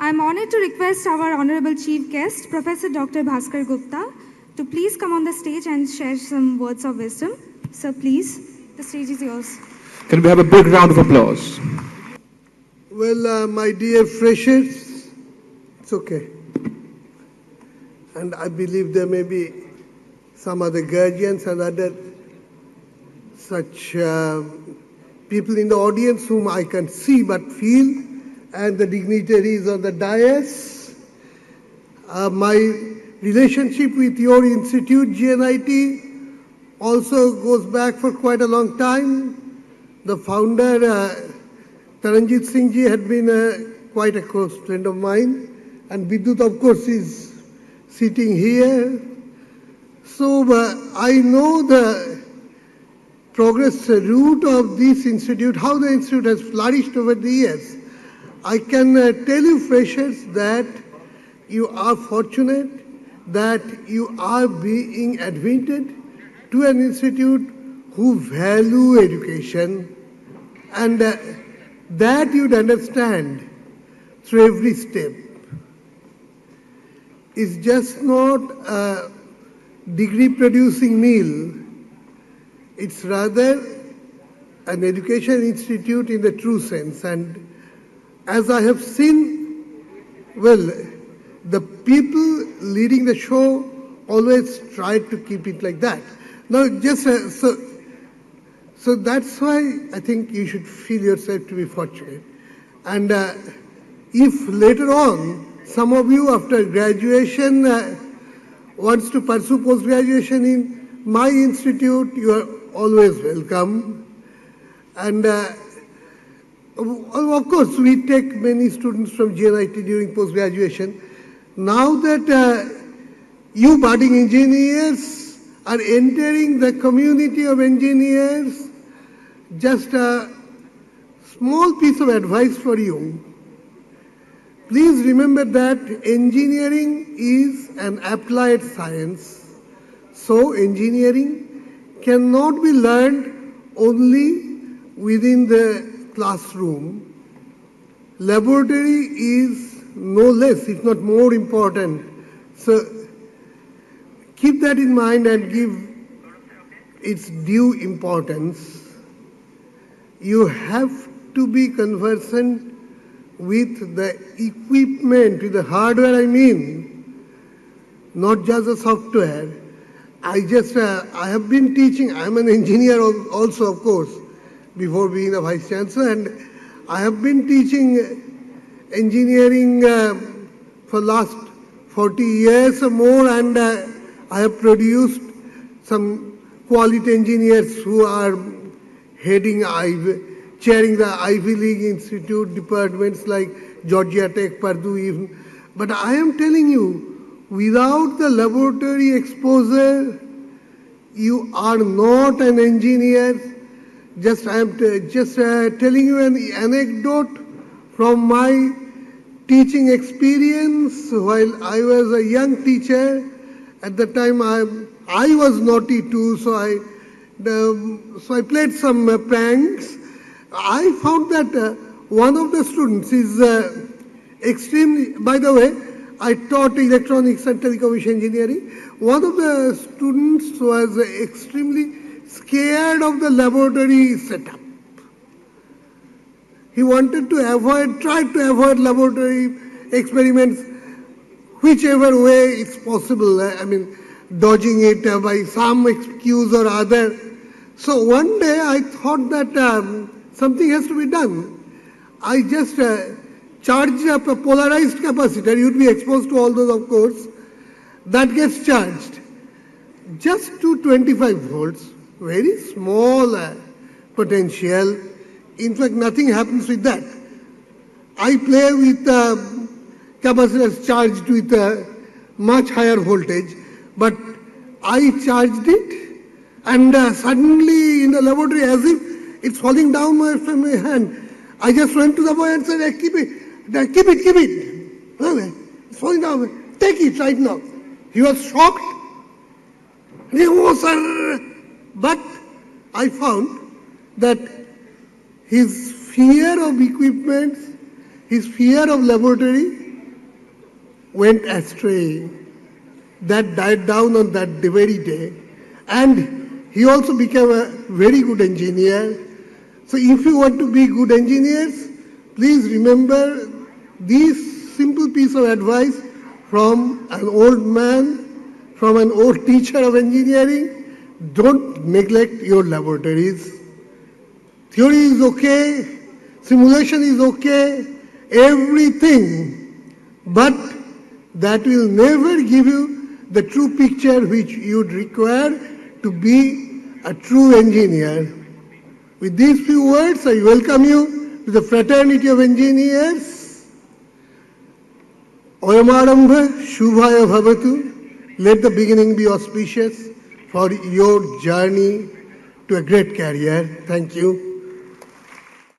I am honored to request our Honorable Chief Guest, Professor Dr. Bhaskar Gupta, to please come on the stage and share some words of wisdom. Sir, please, the stage is yours. Can we have a big round of applause? Well, my dear freshers, it's okay. And I believe there may be some other guardians and other such people in the audience whom I can see but feel, and the dignitaries on the dais. My relationship with your institute, GNIT, also goes back for quite a long time. The founder, Taranjit Singh ji, had been quite a close friend of mine, and Vidut, of course, is sitting here. So I know the progress route of this institute, how the institute has flourished over the years. I can tell you, freshers, that you are fortunate that you are being admitted to an institute who value education, and that you'd understand through every step. It's just not a degree-producing meal. It's rather an education institute in the true sense. And as I have seen, well, the people leading the show always try to keep it like that. Now, just so that's why I think you should feel yourself to be fortunate. And if later on some of you after graduation wants to pursue post-graduation in my institute, you are always welcome. And of course, we take many students from GNIT during post-graduation. Now that you budding engineers are entering the community of engineers, just a small piece of advice for you. Please remember that engineering is an applied science. So engineering cannot be learned only within the classroom. Laboratory is no less, if not more important. So keep that in mind and give its due importance. You have to be conversant with the equipment, with the hardware, I mean, not just the software. I have been teaching, I'm an engineer also, of course, before being a vice chancellor, and I have been teaching engineering for last 40 years or more, and I have produced some quality engineers who are chairing the Ivy League Institute departments like Georgia Tech, Purdue even. But I am telling you, without the laboratory exposure, you are not an engineer. I am just telling you an anecdote from my teaching experience. While I was a young teacher, at the time I was naughty too, so I played some pranks. I found that one of the students is extremely, by the way, I taught electronics and telecommunication engineering. One of the students was extremely scared of the laboratory setup. He wanted to tried to avoid laboratory experiments whichever way it's possible. I mean, dodging it by some excuse or other. So one day I thought that something has to be done. I just charged up a polarized capacitor. You'd be exposed to all those, of course. That gets charged just to 25 volts. Very small potential. In fact, nothing happens with that. I play with capacitors charged with a much higher voltage, but I charged it, and suddenly in the laboratory, as if it's falling down from my hand, I just went to the boy and said, hey, keep it. It's falling down. Take it right now. He was shocked. Oh, sir. But I found that his fear of equipment, his fear of laboratory went astray. That died down on that very day. And he also became a very good engineer. So if you want to be good engineers, please remember this simple piece of advice from an old man, from an old teacher of engineering. Don't neglect your laboratories. Theory is okay, simulation is okay, everything, but that will never give you the true picture which you'd require to be a true engineer. With these few words, I welcome you to the fraternity of engineers. Oyamarambha Shubhaya Bhavatu. Let the beginning be auspicious for your journey to a great career. Thank you.